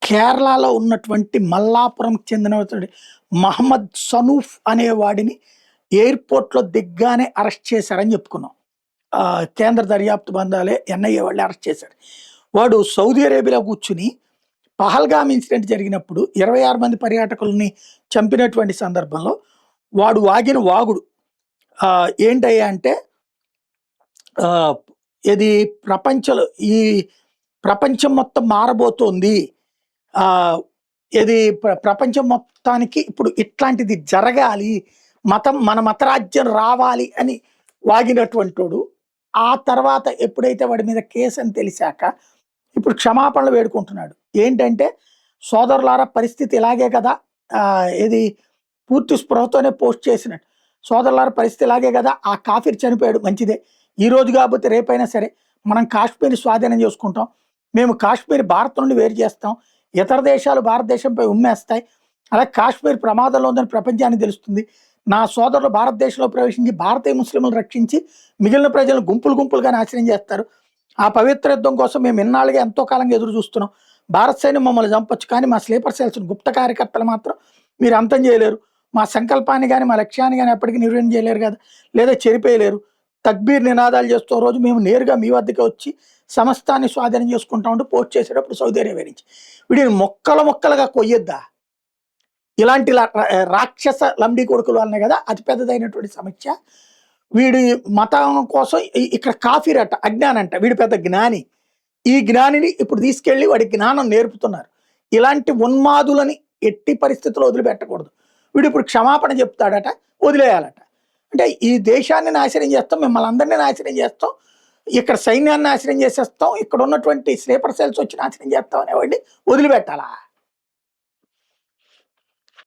కేరళలో ఉన్నటువంటి మల్లాపురంకి చెందినటువంటి మహమ్మద్ సనూఫ్ అనేవాడిని ఎయిర్‌పోర్ట్‌లో దిగ్గానే అరెస్ట్ చేశారని చెప్పుకున్నాం. కేంద్ర దర్యాప్తు బృందాలే ఎన్ఐఏ వాళ్ళే అరెస్ట్ చేశారు. వాడు సౌదీ అరేబియాలో కూర్చుని పహల్గామ్ ఇన్సిడెంట్ జరిగినప్పుడు 26 మంది పర్యాటకుల్ని చంపినటువంటి సందర్భంలో వాడు వాగిన వాగుడు ఏంటయ్యా అంటే ఆహ్, ఇది ప్రపంచంలో ఈ ప్రపంచం మొత్తం మారబోతోంది. ఆహ్, ఇది ప్రపంచం మొత్తానికి ఇప్పుడు ఇట్లాంటిది జరగాలి. మన మతరాజ్యం రావాలి అని వాగినటువంటోడు. ఆ తర్వాత ఎప్పుడైతే వాడి మీద కేసని తెలిసాక ఇప్పుడు క్షమాపణలు వేడుకుంటున్నాడు. ఏంటంటే, సోదరులారా పరిస్థితి ఇలాగే కదా! ఇది పూర్తి స్పృహతోనే పోస్ట్ చేసినట్టు. సోదరులారా పరిస్థితి ఇలాగే కదా! ఆ కాఫీర్ చనిపోయాడు మంచిదే. ఈరోజు కాకపోతే రేపైనా సరే మనం కాశ్మీర్‌ని స్వాధీనం చేసుకుంటాం. మేము కాశ్మీర్ భారత్ నుండి వేరు చేస్తాం. ఇతర దేశాలు భారతదేశంపై ఉమ్మేస్తాయి. అలాగే కాశ్మీర్ ప్రమాదంలో ఉందని ప్రపంచానికి తెలుస్తుంది. నా సోదరులు భారతదేశంలో ప్రవేశించి భారతీయ ముస్లింలను రక్షించి మిగిలిన ప్రజలను గుంపులుగా నాశనం చేస్తారు. ఆ పవిత్ర యుద్ధం కోసం మేము ఇన్నాళ్ళుగా ఎంతో కాలంగా ఎదురు చూస్తున్నాం. భారత సైన్యం మమ్మల్ని చంపొచ్చు, కానీ మా స్లీపర్ సెల్స్ గుప్త కార్యకర్తలు మాత్రం మీరు అంతం చేయలేరు. మా సంకల్పాన్ని గాని, మా లక్ష్యాన్ని గాని ఎప్పటికీ నిర్వహణ చేయలేరు కదా! లేదా చెరిపేయలేరు. తక్బీర్ నినాదాలు చేస్తూ ఓ రోజు మేము నేరుగా మీ వద్దకే వచ్చి సమస్తాన్ని స్వాధీనం చేసుకుంటామంటూ పోస్ట్ చేసేటప్పుడు సౌదీ అరేబియా నుంచి. వీడిని ముక్కలుగా కొయ్యొద్దా? ఇలాంటి రాక్షస లంబడి కొడుకుల వల్లనే కదా అతి పెద్దదైనటువంటి సమస్య. వీడి మతం కోసం ఇక్కడ కాఫీరట, అజ్ఞానంట. వీడు పెద్ద జ్ఞాని. ఈ జ్ఞానిని ఇప్పుడు తీసుకెళ్ళి వాడి జ్ఞానం నేర్పుతున్నారు. ఇలాంటి ఉన్మాదులని ఎట్టి పరిస్థితుల్లో వదిలిపెట్టకూడదు. వీడు ఇప్పుడు క్షమాపణ చెప్తాడట, వదిలేయాలట. అంటే ఈ దేశాన్ని నాశనం చేస్తాం, మిమ్మల్ని అందరినీ నాశనం చేస్తాం, ఇక్కడ సైన్యాన్ని నాశనం చేసేస్తాం, ఇక్కడ ఉన్నటువంటి స్లీపర్ సెల్స్ వచ్చి నాశనం చేస్తాం అనేవాడిని వదిలిపెట్టాలా?